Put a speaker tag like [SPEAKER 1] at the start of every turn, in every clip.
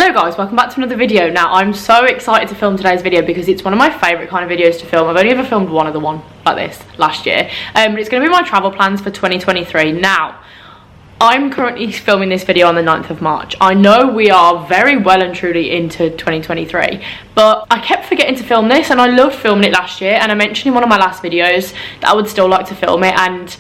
[SPEAKER 1] Hello guys, welcome back to another video. Now I'm so excited to film today's video because it's one of my favourite kind of videos to film. I've only ever filmed one other one like this last year, but it's going to be my travel plans for 2023. Now I'm currently filming this video on the 9th of March. I know we are very well and truly into 2023, but I kept forgetting to film this and I loved filming it last year, and I mentioned in one of my last videos that I would still like to film it, and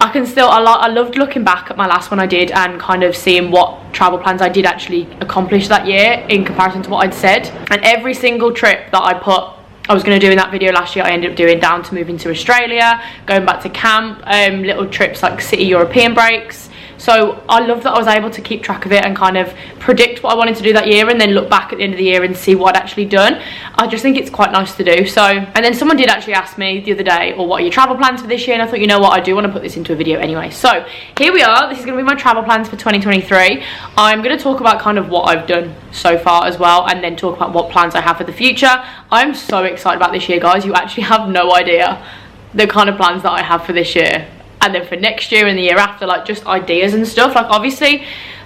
[SPEAKER 1] I loved looking back at my last one I did and kind of seeing what travel plans I did actually accomplish that year in comparison to what I'd said. And every single trip that I was going to do in that video last year, I ended up doing, down to moving to Australia, going back to camp, little trips like city European breaks. So I love that I was able to keep track of it and kind of predict what I wanted to do that year, and then look back at the end of the year and see what I'd actually done. I just think it's quite nice to do. So, and then someone did actually ask me the other day, or what are your travel plans for this year? And I thought, you know what, I do want to put this into a video anyway. So here we are. This is going to be my travel plans for 2023. I'm going to talk about kind of what I've done so far as well, and then talk about what plans I have for the future. I'm so excited about this year, guys. You actually have no idea the kind of plans that I have for this year. And then for next year and the year after, like just ideas and stuff. Like obviously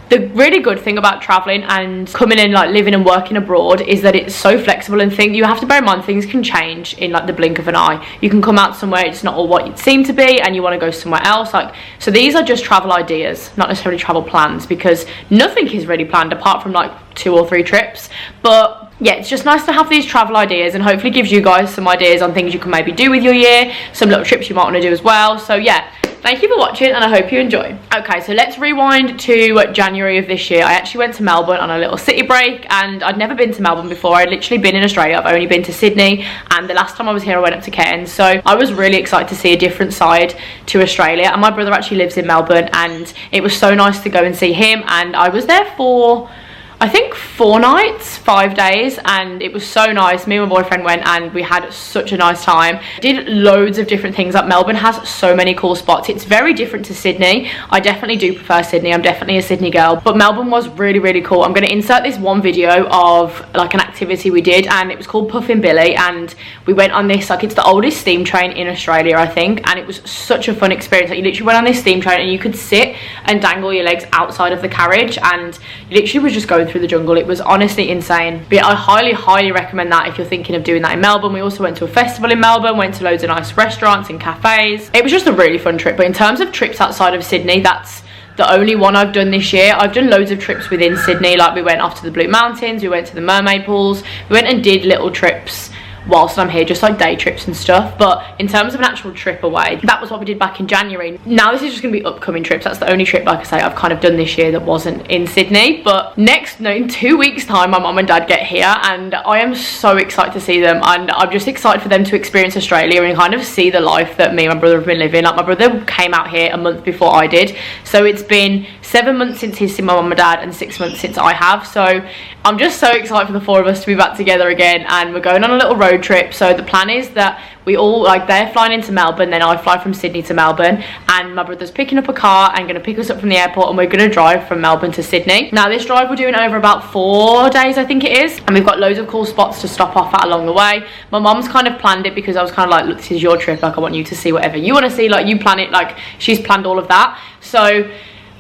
[SPEAKER 1] the really good thing about traveling and coming in, like living and working abroad, is that it's so flexible, and you have to bear in mind things can change in like the blink of an eye. You can come out somewhere, it's not all what it seemed to be, and you want to go somewhere else. Like, so these are just travel ideas, not necessarily travel plans, because nothing is really planned apart from like 2 or 3 trips. But yeah, it's just nice to have these travel ideas, and hopefully gives you guys some ideas on things you can maybe do with your year, some little trips you might want to do as well. So yeah, thank you for watching and I hope you enjoy. Okay, so let's rewind to January of this year. I actually went to Melbourne on a little city break, and I'd never been to Melbourne before. I'd literally been in Australia. I've only been to Sydney, and the last time I was here I went up to Cairns. So I was really excited to see a different side to Australia, and my brother actually lives in Melbourne, and it was so nice to go and see him. And I was there for, I think, 4 nights, 5 days, and it was so nice. Me and my boyfriend went and we had such a nice time. Did loads of different things. Like Melbourne has so many cool spots. It's very different to Sydney. I definitely do prefer Sydney. I'm definitely a Sydney girl, but Melbourne was really, really cool. I'm going to insert this one video of like an activity we did, and it was called Puffin Billy, and we went on this, like, it's the oldest steam train in Australia, I think, and it was such a fun experience. Like, you literally went on this steam train and you could sit and dangle your legs outside of the carriage, and you literally was just going through the jungle. It was honestly insane. But yeah, I highly recommend that if you're thinking of doing that in Melbourne. We also went to a festival in Melbourne, went to loads of nice restaurants and cafes. It was just a really fun trip. But in terms of trips outside of Sydney, that's the only one I've done this year. I've done loads of trips within Sydney. Like, we went off to the Blue Mountains, we went to the mermaid pools, we went and did little trips whilst I'm here, just like day trips and stuff. But in terms of an actual trip away, that was what we did back in January. Now this is just gonna be upcoming trips. That's the only trip, like I say, I've kind of done this year that wasn't in Sydney. But in 2 weeks time, my mum and dad get here, and I am so excited to see them, and I'm just excited for them to experience Australia and kind of see the life that me and my brother have been living. Like, my brother came out here a month before I did, so it's been 7 months since he's seen my mum and dad and 6 months since I have. So I'm just so excited for the 4 of us to be back together again, and we're going on a little road trip. So the plan is that we all, like, they're flying into Melbourne, then I fly from Sydney to Melbourne, and my brother's picking up a car and going to pick us up from the airport, and we're going to drive from Melbourne to Sydney. Now this drive we're doing over about 4 days, I think it is, and we've got loads of cool spots to stop off at along the way. My mum's kind of planned it because I was kind of like, look, this is your trip, like I want you to see whatever you want to see, like you plan it. Like, she's planned all of that. So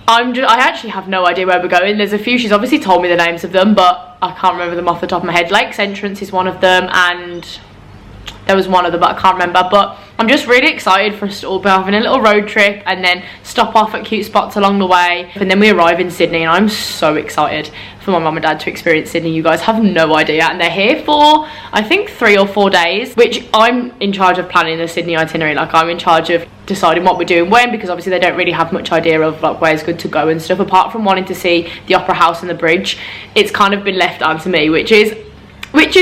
[SPEAKER 1] I actually have no idea where we're going. There's a few, she's obviously told me the names of them, but I can't remember them off the top of my head. Lakes Entrance is one of them, and there was one other, but I can't remember. But I'm just really excited for us to all be having a little road trip and then stop off at cute spots along the way. And then we arrive in Sydney, and I'm so excited for my mum and dad to experience Sydney. You guys have no idea. And they're here for, I think, 3 or 4 days, which I'm in charge of planning the Sydney itinerary. Like, I'm in charge of deciding what we're doing when, because obviously they don't really have much idea of like where's good to go and stuff. Apart from wanting to see the Opera House and the bridge, it's kind of been left down to me, which is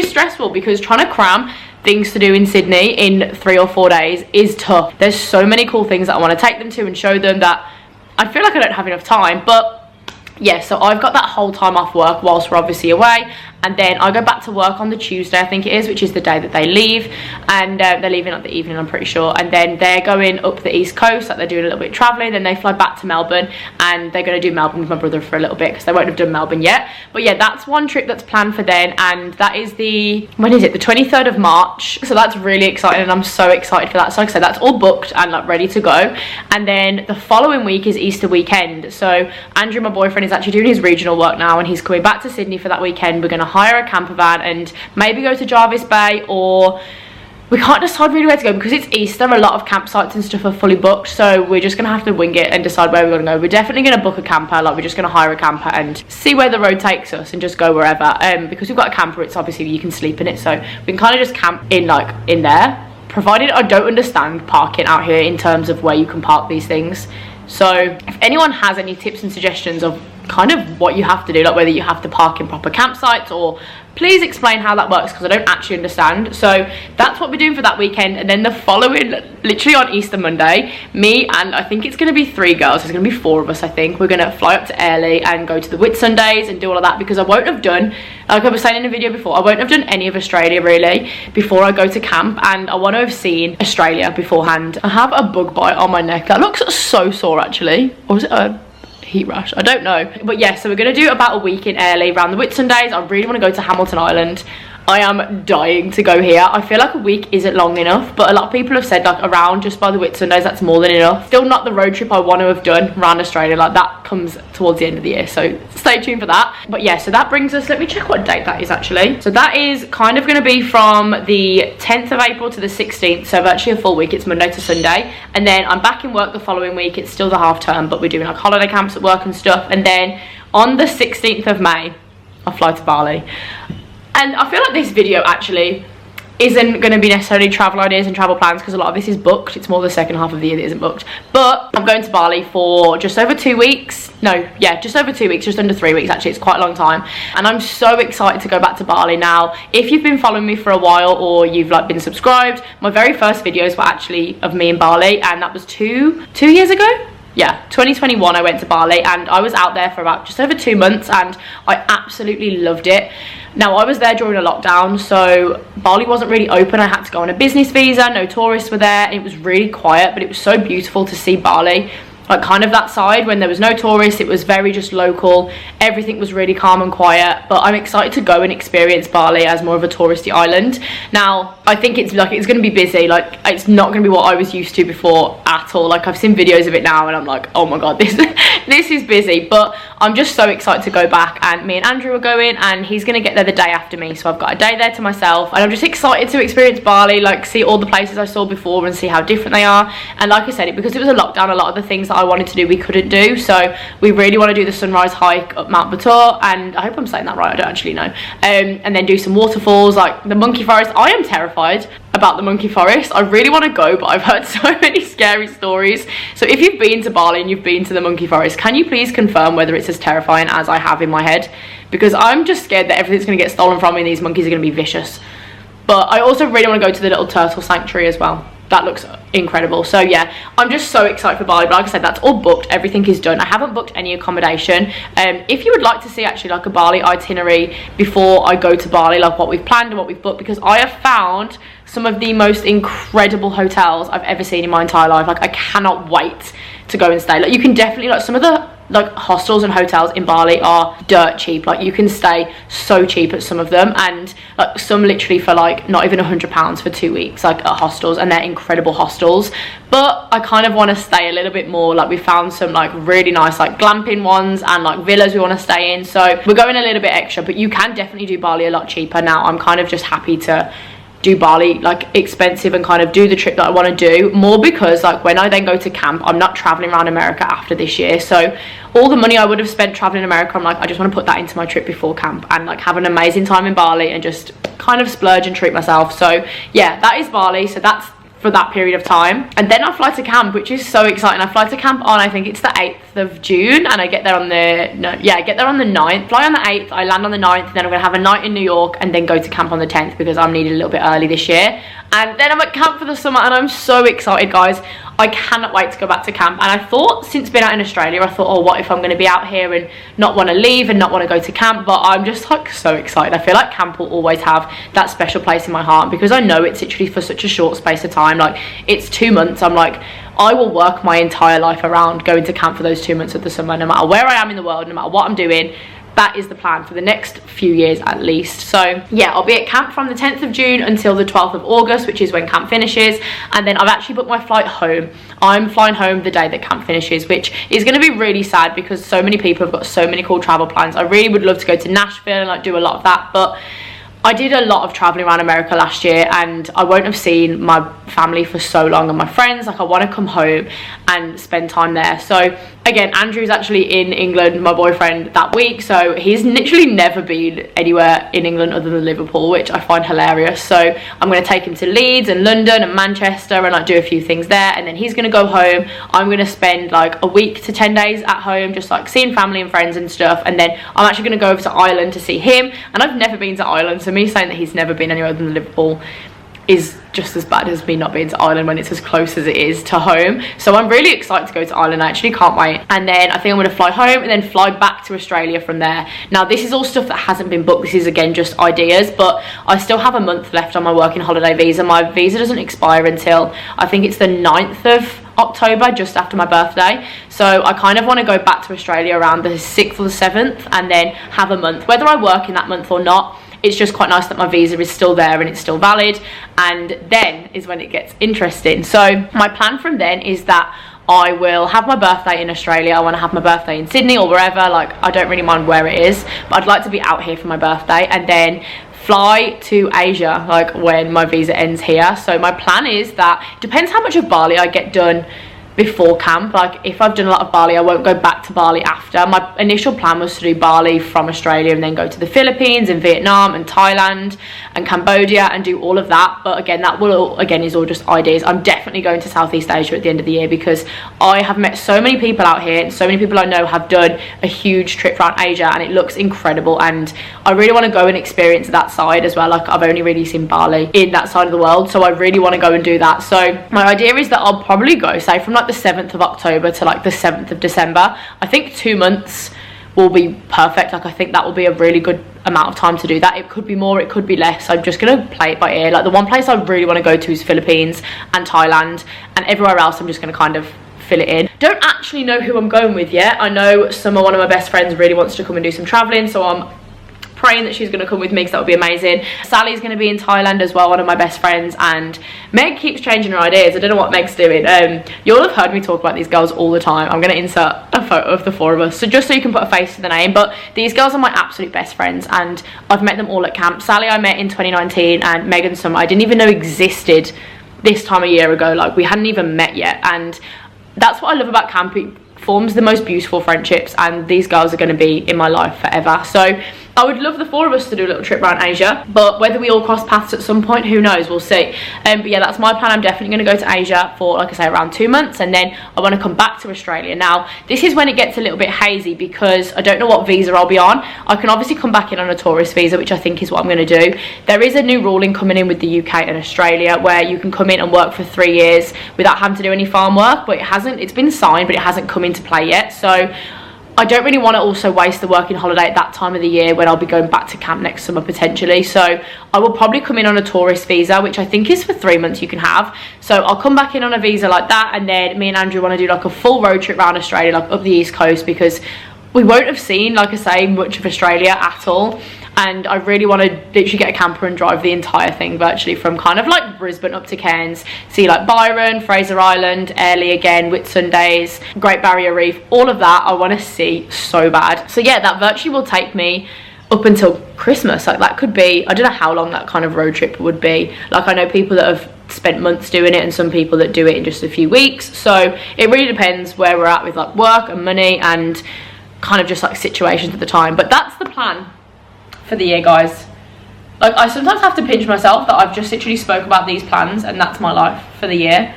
[SPEAKER 1] stressful, because trying to cram things to do in Sydney in 3 or 4 days is tough. There's so many cool things that I want to take them to and show them that I feel like I don't have enough time. But yeah, so I've got that whole time off work whilst we're obviously away, and then I go back to work on the Tuesday, I think it is, which is the day that they leave, and they're leaving at the evening, I'm pretty sure, and then they're going up the East Coast, like they're doing a little bit of travelling, then they fly back to Melbourne, and they're going to do Melbourne with my brother for a little bit, because they won't have done Melbourne yet. But yeah, that's one trip that's planned for then, and that is the, when is it, the 23rd of March, so that's really exciting, and I'm so excited for that. So like I said, that's all booked and like ready to go. And then the following week is Easter weekend, so Andrew, my boyfriend, is actually doing his regional work now, and he's coming back to Sydney for that weekend. We're going to hire a camper van and maybe go to Jarvis Bay, or we can't decide really where to go because it's Easter. A lot of campsites and stuff are fully booked, so we're just gonna have to wing it and decide where we're gonna go. We're definitely gonna book a camper, like we're just gonna hire a camper and see where the road takes us and just go wherever. Because we've got a camper, it's obviously you can sleep in it, so we can kind of just camp in like in there, provided I don't understand parking out here in terms of where you can park these things. So if anyone has any tips and suggestions of kind of what you have to do, like whether you have to park in proper campsites, or please explain how that works, because I don't actually understand. So that's what we're doing for that weekend. And then the following, literally on Easter Monday, me and I think it's going to be 3 girls, there's going to be 4 of us, I think, we're going to fly up to Airlie and go to the Whitsundays and do all of that, because I won't have done, like I was saying in a video before, I won't have done any of Australia really before I go to camp, and I want to have seen Australia beforehand. I have a bug bite on my neck that looks so sore actually, or is it a heat rash? I don't know. But yeah, so we're going to do about a week in Airlie around the Whitsundays. I really want to go to Hamilton Island. I am dying to go here. I feel like a week isn't long enough, but a lot of people have said like around just by the Whitsundays, that's more than enough. Still not the road trip I want to have done around Australia, like that comes towards the end of the year, so stay tuned for that. But yeah, so that brings us, let me check what date that is actually. So that is kind of going to be from the 10th of April to the 16th, so virtually a full week. It's Monday to Sunday, and then I'm back in work the following week. It's still the half term, but we're doing like holiday camps at work and stuff. And then on the 16th of May I fly to Bali. And I feel like this video actually isn't going to be necessarily travel ideas and travel plans, because a lot of this is booked. It's more the second half of the year that isn't booked. But I'm going to Bali for just over 2 weeks. No, yeah, just over 2 weeks, just under 3 weeks actually. It's quite a long time. And I'm so excited to go back to Bali now. If you've been following me for a while, or you've like been subscribed, my very first videos were actually of me in Bali, and that was two years ago. Yeah, 2021 I went to Bali, and I was out there for about just over 2 months, and I absolutely loved it. Now I was there during a lockdown, so Bali wasn't really open. I had to go on a business visa, no tourists were there, and it was really quiet, but it was so beautiful to see Bali, like kind of that side when there was no tourists. It was very just local, everything was really calm and quiet. But I'm excited to go and experience Bali as more of a touristy island. Now I think it's going to be busy, like it's not going to be what I was used to before at all. Like I've seen videos of it now and I'm like, oh my god, this is busy. But I'm just so excited to go back, and me and Andrew are going, and he's going to get there the day after me, so I've got a day there to myself, and I'm just excited to experience Bali, like see all the places I saw before and see how different they are. And like I said, because it was a lockdown, a lot of the things that I wanted to do we couldn't do, so we really want to do the sunrise hike up Mount Batur, and I hope I'm saying that right, I don't actually know, and then do some waterfalls like the monkey forest. I am terrified about the monkey forest. I really want to go, but I've heard so many scary stories. So if you've been to Bali and you've been to the monkey forest, can you please confirm whether it's as terrifying as I have in my head? Because I'm just scared that everything's going to get stolen from me and these monkeys are going to be vicious. But I also really want to go to the little turtle sanctuary as well. That looks incredible. So yeah, I'm just so excited for Bali. But like I said, that's all booked, everything is done. I haven't booked any accommodation. If you would like to see actually like a Bali itinerary before I go to Bali, like what we've planned and what we've booked, because I have found some of the most incredible hotels I've ever seen in my entire life. Like I cannot wait to go and stay. Like you can definitely, like some of the like hostels and hotels in Bali are dirt cheap. Like you can stay so cheap at some of them, and like some literally for like not even £100 for 2 weeks, like at hostels, and they're incredible hostels. But I kind of want to stay a little bit more. Like we found some like really nice like glamping ones and like villas we want to stay in, so we're going a little bit extra. But you can definitely do Bali a lot cheaper. Now I'm kind of just happy to do Bali like expensive and kind of do the trip that I want to do more, because like when I then go to camp, I'm not traveling around America after this year, so all the money I would have spent traveling America, I'm like, I just want to put that into my trip before camp and like have an amazing time in Bali and just kind of splurge and treat myself. So yeah, that is Bali. So that's for that period of time, and then I fly to camp, which is so exciting. I fly to camp on, I think it's the 8th of June, and I get there on the I get there on the 9th, fly on the 8th, I land on the 9th, and then I'm gonna have a night in New York and then go to camp on the 10th because I'm needed a little bit early this year. And then I'm at camp for the summer, and I'm so excited, guys. I cannot wait to go back to camp. And I thought, since being out in Australia, I thought, oh, what if I'm going to be out here and not want to leave and not want to go to camp? But I'm just like so excited. I feel like camp will always have that special place in my heart, because I know it's literally for such a short space of time. Like, it's 2 months. I'm like, I will work my entire life around going to camp for those 2 months of the summer, no matter where I am in the world, no matter what I'm doing. That is the plan for the next few years at least. So yeah, I'll be at camp from the 10th of June until the 12th of August, which is when camp finishes. And then I've actually booked my flight home. I'm flying home the day that camp finishes, which is going to be really sad because so many people have got so many cool travel plans. I really would love to go to Nashville and like do a lot of that, but I did a lot of traveling around America last year, and I won't have seen my family for so long and my friends. Like, I want to come home and spend time there. So again, Andrew's actually in England, my boyfriend, that week, so he's literally never been anywhere in England other than Liverpool, which I find hilarious. So I'm going to take him to Leeds and London and Manchester and like do a few things there, and then he's going to go home. I'm going to spend like a week to 10 days at home, just like seeing family and friends and stuff, and then I'm actually going to go over to Ireland to see him. And I've never been to Ireland, so me saying that he's never been anywhere other than Liverpool is just as bad as me not being to Ireland when it's as close as it is to home. So I'm really excited to go to Ireland. I actually can't wait. And then I think I'm going to fly home and then fly back to Australia from there. Now, this is all stuff that hasn't been booked. This is again just ideas, but I still have a month left on my working holiday visa. My visa doesn't expire until I think it's the 9th of October, just after my birthday. So I kind of want to go back to Australia around the 6th or the 7th and then have a month, whether I work in that month or not. It's just quite nice that my visa is still there and it's still valid, and then is when it gets interesting. So my plan from then is that I will have my birthday in Australia. I want to have my birthday in Sydney or wherever. Like, I don't really mind where it is, but I'd like to be out here for my birthday and then fly to Asia like when my visa ends here. So my plan is that it depends how much of Bali I get done before camp. Like, if I've done a lot of Bali, I won't go back to Bali after. My initial plan was to do Bali from Australia and then go to the Philippines and Vietnam and Thailand and Cambodia and do all of that. But again, that will is all just ideas. I'm definitely going to Southeast Asia at the end of the year because I have met so many people out here, and so many people I know have done a huge trip around Asia, and it looks incredible, and I really want to go and experience that side as well. Like, I've only really seen Bali in that side of the world, so I really want to go and do that. So my idea is that I'll probably go, say, from like the 7th of October to like the 7th of December. I think 2 months will be perfect. Like, I think that will be a really good amount of time to do that. It could be more, it could be less. I'm just gonna play it by ear. Like, the one place I really want to go to is Philippines and Thailand, and everywhere else I'm just gonna kind of fill it in. Don't actually know who I'm going with yet. I know one of my best friends really wants to come and do some traveling, so I'm praying that she's going to come with me because that would be amazing. Sally's going to be in Thailand as well, one of my best friends, and Meg keeps changing her ideas. I don't know what Meg's doing. You'll have heard me talk about these girls all the time. I'm going to insert a photo of the four of us, so just so you can put a face to the name. But these girls are my absolute best friends, and I've met them all at camp. Sally I met in 2019, and Meg and Summer I didn't even know existed this time a year ago. Like, we hadn't even met yet, and that's what I love about camp. It forms the most beautiful friendships, and these girls are going to be in my life forever. So I would love the four of us to do a little trip around Asia, but whether we all cross paths at some point, who knows, we'll see. But yeah, that's my plan. I'm definitely going to go to Asia for, like I say, around 2 months, and then I want to come back to Australia. Now, this is when it gets a little bit hazy because I don't know what visa I'll be on. I can obviously come back in on a tourist visa, which I think is what I'm going to do. There is a new ruling coming in with the UK and Australia where you can come in and work for 3 years without having to do any farm work, but it's been signed, but it hasn't come into play yet. So I don't really want to also waste the working holiday at that time of the year when I'll be going back to camp next summer potentially. So I will probably come in on a tourist visa, which I think is for 3 months you can have. So I'll come back in on a visa like that, and then me and Andrew want to do like a full road trip around Australia, like up the east coast, because we won't have seen, like I say, much of Australia at all. And I really want to literally get a camper and drive the entire thing virtually from kind of like Brisbane up to Cairns, see like Byron, Fraser Island, Airlie again, Whitsundays, Great Barrier Reef, all of that I want to see so bad. So yeah, that virtually will take me up until Christmas. Like, that could be, I don't know how long that kind of road trip would be. Like, I know people that have spent months doing it and some people that do it in just a few weeks. So it really depends where we're at with like work and money and kind of just like situations at the time. But that's the plan for the year, guys. Like, I sometimes have to pinch myself that I've just literally spoke about these plans and that's my life for the year,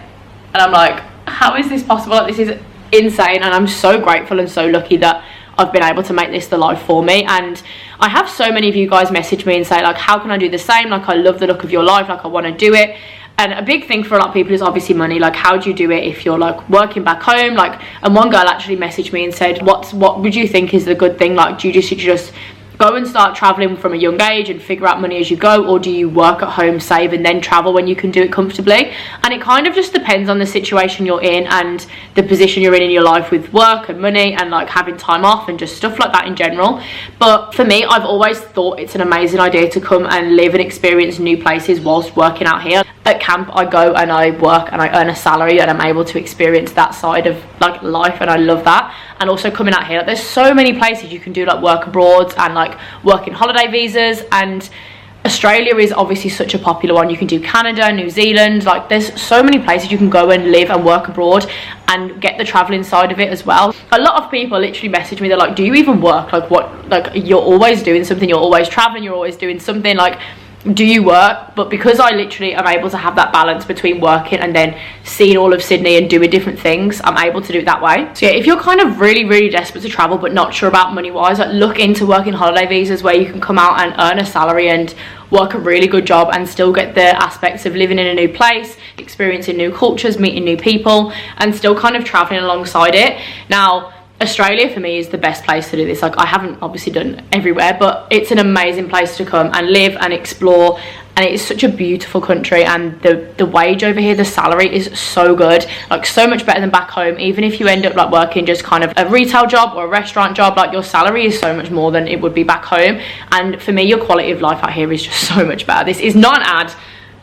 [SPEAKER 1] and I'm like, how is this possible? Like, this is insane, and I'm so grateful and so lucky that I've been able to make this the life for me. And I have so many of you guys message me and say like, how can I do the same? Like, I love the look of your life, like I want to do it. And a big thing for a lot of people is obviously money. Like, how do you do it if you're like working back home? Like, and one girl actually messaged me and said, what would you think is the good thing? Like, do you just go and start traveling from a young age and figure out money as you go, or do you work at home, save, and then travel when you can do it comfortably? And it kind of just depends on the situation you're in and the position you're in your life with work and money and like having time off and just stuff like that in general. But for me, I've always thought it's an amazing idea to come and live and experience new places whilst working out here. At camp, I go and I work and I earn a salary, and I'm able to experience that side of like life, and I love that. And also coming out here, like, there's so many places you can do like work abroad and like work in holiday visas, and Australia is obviously such a popular one. You can do Canada, New Zealand, like there's so many places you can go and live and work abroad and get the traveling side of it as well. A lot of people literally message me, they're like, do you even work? Like, what, like you're always doing something, you're always traveling, you're always doing something, like do you work? But because I literally am able to have that balance between working and then seeing all of Sydney and doing different things, I'm able to do it that way. So yeah, if you're kind of really desperate to travel but not sure about money wise, like look into working holiday visas where you can come out and earn a salary and work a really good job and still get the aspects of living in a new place, experiencing new cultures, meeting new people, and still kind of traveling alongside it. Now, Australia for me is the best place to do this. Like, I haven't obviously done everywhere, but it's an amazing place to come and live and explore, and it is such a beautiful country. And the wage over here, the salary is so good, like so much better than back home. Even if you end up like working just kind of a retail job or a restaurant job, like your salary is so much more than it would be back home. And for me, your quality of life out here is just so much better. This is not an ad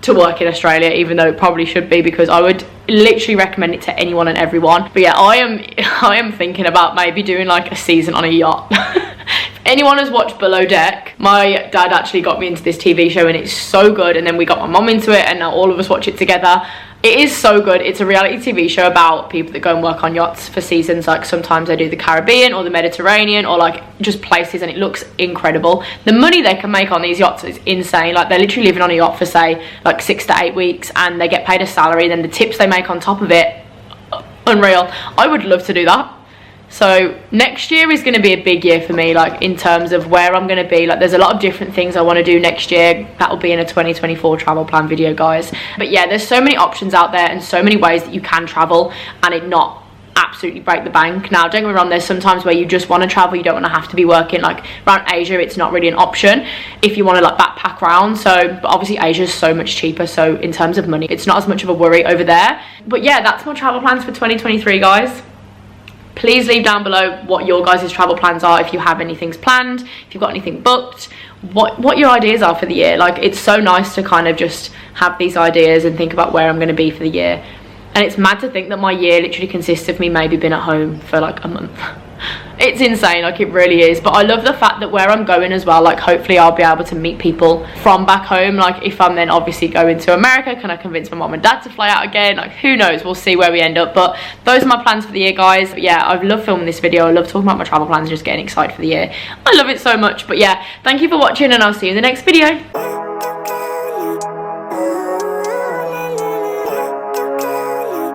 [SPEAKER 1] to work in Australia, even though it probably should be, because I would literally recommend it to anyone and everyone. But yeah, I am thinking about maybe doing like a season on a yacht. If anyone has watched Below Deck, my dad actually got me into this TV show and it's so good, and then we got my mum into it and now all of us watch it together. It is so good. It's a reality TV show about people that go and work on yachts for seasons. Like sometimes they do the Caribbean or the Mediterranean or like just places, and it looks incredible. The money they can make on these yachts is insane. Like they're literally living on a yacht for say like 6 to 8 weeks and they get paid a salary. Then the tips they make on top of it, unreal. I would love to do that. So next year is going to be a big year for me, like in terms of where I'm going to be. Like there's a lot of different things I want to do next year. That will be in a 2024 travel plan video, guys. But yeah, there's so many options out there and so many ways that you can travel and it not absolutely break the bank. Now, don't get me wrong, there's sometimes where you just want to travel, you don't want to have to be working. Like around Asia, it's not really an option if you want to like backpack around. So, but obviously Asia is so much cheaper, so in terms of money, it's not as much of a worry over there. But yeah, that's my travel plans for 2023, guys. Please leave down below what your guys' travel plans are, if you have anything planned, if you've got anything booked, what your ideas are for the year. Like, it's so nice to kind of just have these ideas and think about where I'm going to be for the year. And it's mad to think that my year literally consists of me maybe being at home for like a month. It's insane, like it really is. But I love the fact that where I'm going as well, like hopefully I'll be able to meet people from back home. Like if I'm then obviously going to America, can I convince my mom and dad to fly out again? Like who knows, we'll see where we end up. But those are my plans for the year, guys. But yeah, I've loved filming this video. I love talking about my travel plans and just getting excited for the year. I love it so much. But yeah, thank you for watching and I'll see you in the next video.